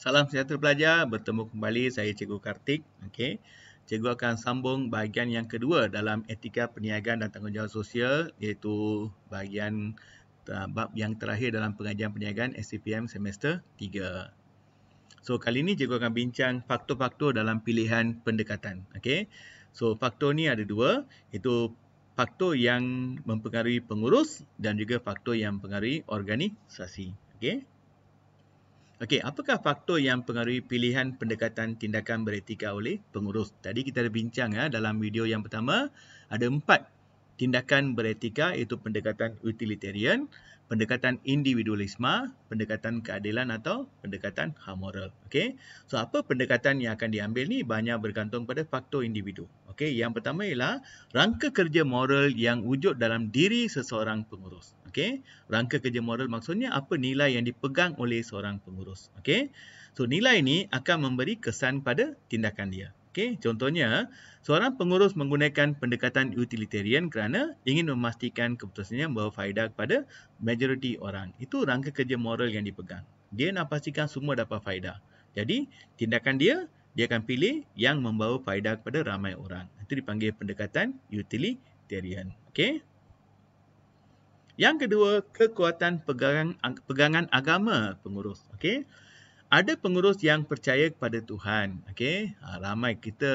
Salam sejahtera pelajar, bertemu kembali saya Cikgu Kartik. Okey. Cikgu akan sambung bahagian yang kedua dalam etika perniagaan dan tanggungjawab sosial, iaitu bahagian bab yang terakhir dalam pengajian perniagaan SCPM semester 3. So kali ini cikgu akan bincang faktor-faktor dalam pilihan pendekatan. Okey. So faktor ni ada dua, iaitu faktor yang mempengaruhi pengurus dan juga faktor yang mempengaruhi organisasi. Okey. Okey, apakah faktor yang mempengaruhi pilihan pendekatan tindakan beretika oleh pengurus? Tadi kita ada bincang dalam video yang pertama, ada 4 tindakan beretika, iaitu pendekatan utilitarian, pendekatan individualisme, pendekatan keadilan atau pendekatan moral. Okey. So apa pendekatan yang akan diambil ni banyak bergantung pada faktor individu. Okey, yang pertama ialah rangka kerja moral yang wujud dalam diri seseorang pengurus. Okey. Rangka kerja moral maksudnya apa nilai yang dipegang oleh seorang pengurus. Okey. So nilai ini akan memberi kesan pada tindakan dia. Okey, contohnya seorang pengurus menggunakan pendekatan utilitarian kerana ingin memastikan keputusannya membawa faedah kepada majoriti orang. Itu rangka kerja moral yang dipegang. Dia nak pastikan semua dapat faedah. Jadi tindakan dia akan pilih yang membawa faedah kepada ramai orang. Itu dipanggil pendekatan utilitarian. Okey. Yang kedua, kekuatan pegangan agama pengurus. Okey. Ada pengurus yang percaya kepada Tuhan. Okey. Ramai kita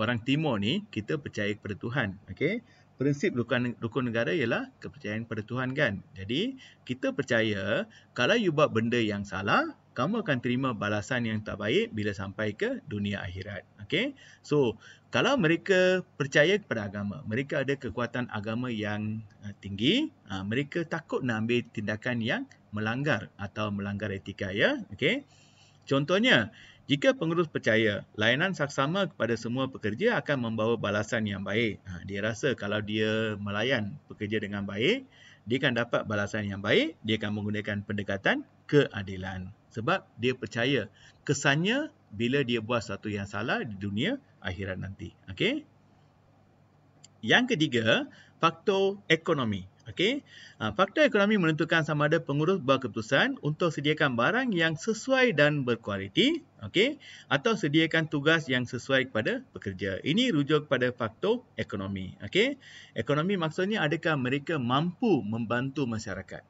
orang Timur ni, kita percaya kepada Tuhan. Okey. Prinsip rukun negara ialah kepercayaan pada Tuhan kan. Jadi, kita percaya kalau you buat benda yang salah, kamu akan terima balasan yang tak baik bila sampai ke dunia akhirat. Okey. So, kalau mereka percaya kepada agama, mereka ada kekuatan agama yang tinggi, mereka takut nak ambil tindakan yang melanggar atau melanggar etika ya. Okey. Contohnya, jika pengurus percaya layanan saksama kepada semua pekerja akan membawa balasan yang baik. Dia rasa kalau dia melayan pekerja dengan baik, dia akan dapat balasan yang baik, dia akan menggunakan pendekatan keadilan. Sebab dia percaya kesannya bila dia buat sesuatu yang salah di dunia akhirat nanti. Okey. Yang ketiga, faktor ekonomi. Okey. Faktor ekonomi menentukan sama ada pengurus buat keputusan untuk sediakan barang yang sesuai dan berkualiti, okey, atau sediakan tugas yang sesuai kepada pekerja. Ini rujuk kepada faktor ekonomi. Okey. Ekonomi maksudnya adakah mereka mampu membantu masyarakat?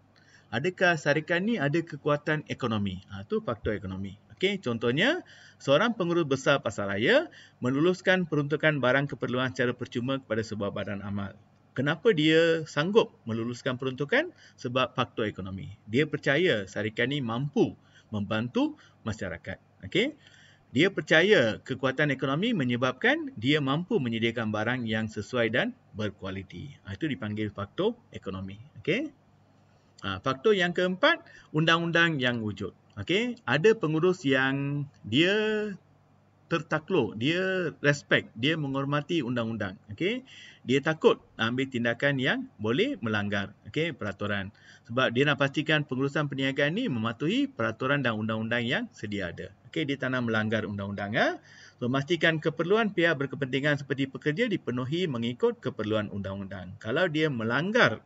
Adakah syarikat ni ada kekuatan ekonomi? Itu faktor ekonomi. Okey, contohnya seorang pengurus besar pasaraya meluluskan peruntukan barang keperluan secara percuma kepada sebuah badan amal. Kenapa dia sanggup meluluskan peruntukan? Sebab faktor ekonomi. Dia percaya syarikat ni mampu membantu masyarakat. Okey. Dia percaya kekuatan ekonomi menyebabkan dia mampu menyediakan barang yang sesuai dan berkualiti. Itu dipanggil faktor ekonomi. Okey. Faktor yang keempat, undang-undang yang wujud. Okey, ada pengurus yang dia tertakluk, dia respect, dia menghormati undang-undang. Okey, dia takut ambil tindakan yang boleh melanggar peraturan. Sebab dia nak pastikan pengurusan perniagaan ni mematuhi peraturan dan undang-undang yang sedia ada. Okey, dia tak nak melanggar undang-undang. So, memastikan keperluan pihak berkepentingan seperti pekerja dipenuhi mengikut keperluan undang-undang. Kalau dia melanggar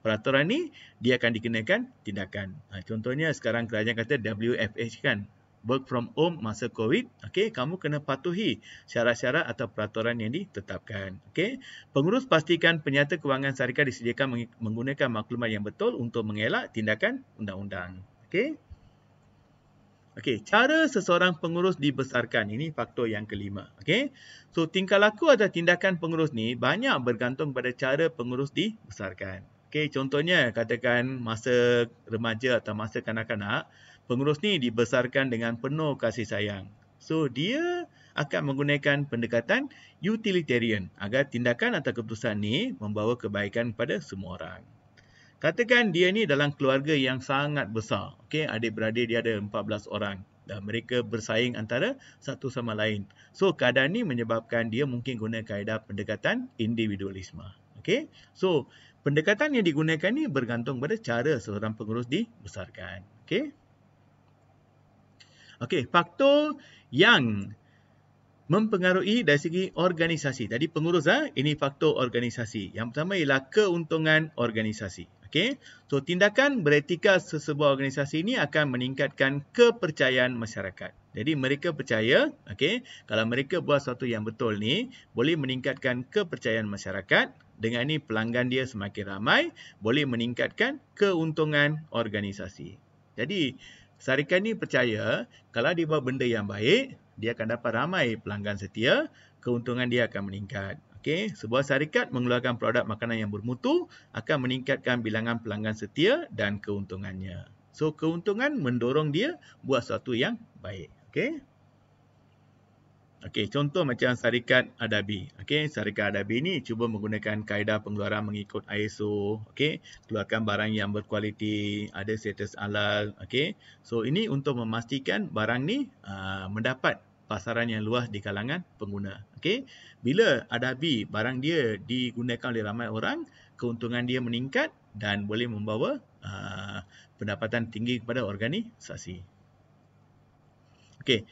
peraturan ni, dia akan dikenakan tindakan. Contohnya sekarang kerajaan kata WFH kan, work from home masa COVID. Okey, kamu kena patuhi syarat-syarat atau peraturan yang ditetapkan. Okey, pengurus pastikan penyata kewangan syarikat disediakan menggunakan maklumat yang betul untuk mengelak tindakan undang-undang. Okey. Okey, cara seseorang pengurus dibesarkan. Ini faktor yang kelima. Okey. So, tingkah laku atau tindakan pengurus ni banyak bergantung pada cara pengurus dibesarkan. Okey, contohnya katakan masa remaja atau masa kanak-kanak, pengurus ni dibesarkan dengan penuh kasih sayang. So, dia akan menggunakan pendekatan utilitarian agar tindakan atau keputusan ni membawa kebaikan kepada semua orang. Katakan dia ni dalam keluarga yang sangat besar. Okey, adik-beradik dia ada 14 orang dan mereka bersaing antara satu sama lain. So, keadaan ni menyebabkan dia mungkin guna kaedah pendekatan individualisme. Okey. So, pendekatan yang digunakan ni bergantung pada cara seorang pengurus dibesarkan. Okey. Okey, faktor yang Mempengaruhi dari segi organisasi. Tadi pengurus, ini faktor organisasi. Yang pertama ialah keuntungan organisasi. Okey. So, tindakan beretika sesebuah organisasi ini akan meningkatkan kepercayaan masyarakat. Jadi, mereka percaya, okey, kalau mereka buat sesuatu yang betul ni, boleh meningkatkan kepercayaan masyarakat. Dengan ini, pelanggan dia semakin ramai, boleh meningkatkan keuntungan organisasi. Jadi, syarikat ni percaya, kalau dia buat benda yang baik, dia akan dapat ramai pelanggan setia, keuntungan dia akan meningkat. Okey, sebuah syarikat mengeluarkan produk makanan yang bermutu akan meningkatkan bilangan pelanggan setia dan keuntungannya. So, keuntungan mendorong dia buat sesuatu yang baik. Okey. Okey, contoh macam syarikat Adabi. Okey, syarikat Adabi ni cuba menggunakan kaedah pengeluaran mengikut ISO. Okey, keluarkan barang yang berkualiti, ada status halal. Okey, so ini untuk memastikan barang ni mendapat pasaran yang luas di kalangan pengguna. Okey, bila Adabi barang dia digunakan oleh ramai orang, keuntungan dia meningkat dan boleh membawa pendapatan tinggi kepada organisasi. Okey.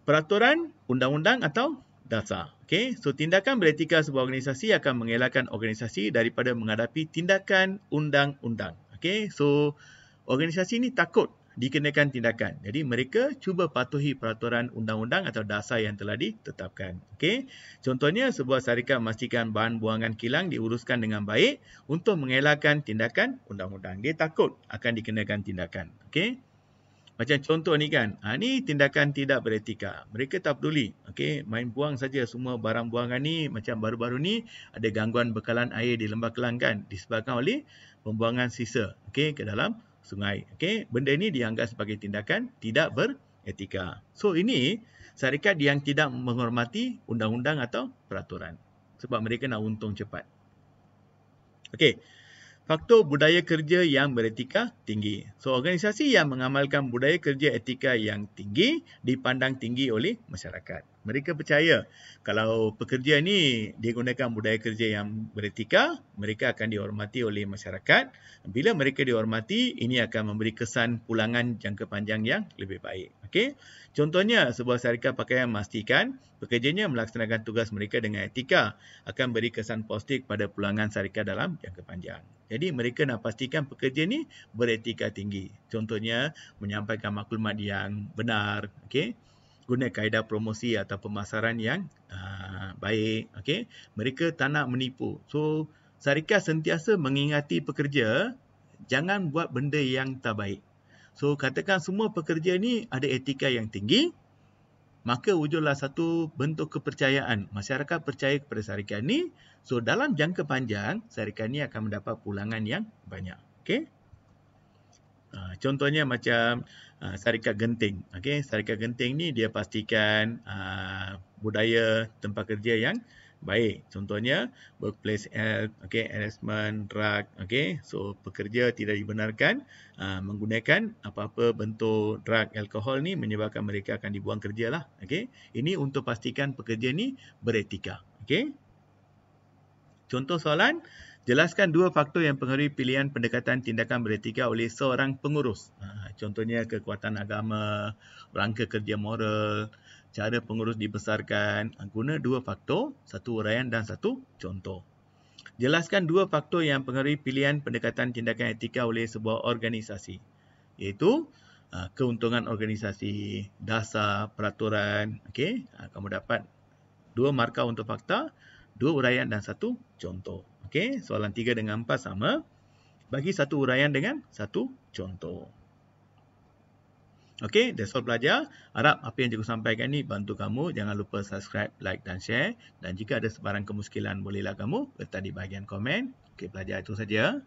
Peraturan, undang-undang atau dasar. Okey, so tindakan beretika sebuah organisasi akan mengelakkan organisasi daripada menghadapi tindakan undang-undang. Okey, so organisasi ini takut dikenakan tindakan. Jadi mereka cuba patuhi peraturan undang-undang atau dasar yang telah ditetapkan. Okey, contohnya sebuah syarikat memastikan bahan buangan kilang diuruskan dengan baik untuk mengelakkan tindakan undang-undang. Dia takut akan dikenakan tindakan. Okey. Macam contoh ni kan, ni tindakan tidak beretika. Mereka tak peduli. Okey, main buang saja semua barang buangan ni. Macam baru-baru ni ada gangguan bekalan air di Lembah Kelang kan, disebabkan oleh pembuangan sisa ke dalam sungai. Okey, benda ni dianggap sebagai tindakan tidak beretika. So ini syarikat yang tidak menghormati undang-undang atau peraturan sebab mereka nak untung cepat. Okey. Faktor budaya kerja yang beretika tinggi. So, organisasi yang mengamalkan budaya kerja etika yang tinggi dipandang tinggi oleh masyarakat. Mereka percaya kalau pekerja ni dia gunakan budaya kerja yang beretika, mereka akan dihormati oleh masyarakat. Bila mereka dihormati, ini akan memberi kesan pulangan jangka panjang yang lebih baik. Okey. Contohnya, sebuah syarikat pakaian memastikan pekerjanya melaksanakan tugas mereka dengan etika akan beri kesan positif pada pulangan syarikat dalam jangka panjang. Jadi mereka nak pastikan pekerja ni beretika tinggi. Contohnya menyampaikan maklumat yang benar, okey. Guna kaedah promosi atau pemasaran yang baik, okey. Mereka tak nak menipu. So syarikat sentiasa mengingati pekerja jangan buat benda yang tak baik. So katakan semua pekerja ni ada etika yang tinggi, maka wujudlah satu bentuk kepercayaan. Masyarakat percaya kepada syarikat ni. So, dalam jangka panjang, syarikat ni akan mendapat pulangan yang banyak. Okey. Contohnya macam syarikat Genting. Okey, syarikat Genting ni dia pastikan budaya tempat kerja yang baik. Contohnya workplace health, okey, harassment, drug, okey. So pekerja tidak dibenarkan menggunakan apa-apa bentuk drug, alkohol ni menyebabkan mereka akan dibuang kerja lah. Okey. Ini untuk pastikan pekerja ni beretika. Okey. Contoh soalan, jelaskan dua faktor yang mempengaruhi pilihan pendekatan tindakan beretika oleh seorang pengurus. Contohnya kekuatan agama, rangka kerja moral, cara pengurus dibesarkan. Guna dua faktor, satu uraian dan satu contoh. Jelaskan dua faktor yang mempengaruhi pilihan pendekatan tindakan etika oleh sebuah organisasi. Iaitu keuntungan organisasi, dasar, peraturan. Okey, kamu dapat 2 markah untuk fakta, 2 uraian dan 1 contoh. Okey, soalan 3 dengan 4 sama. Bagi 1 uraian dengan 1 contoh. Okey, that's all pelajar. Harap apa yang cikgu sampaikan ni bantu kamu. Jangan lupa subscribe, like dan share. Dan jika ada sebarang kemuskilan, bolehlah kamu letak di bahagian komen. Okey pelajar, itu saja.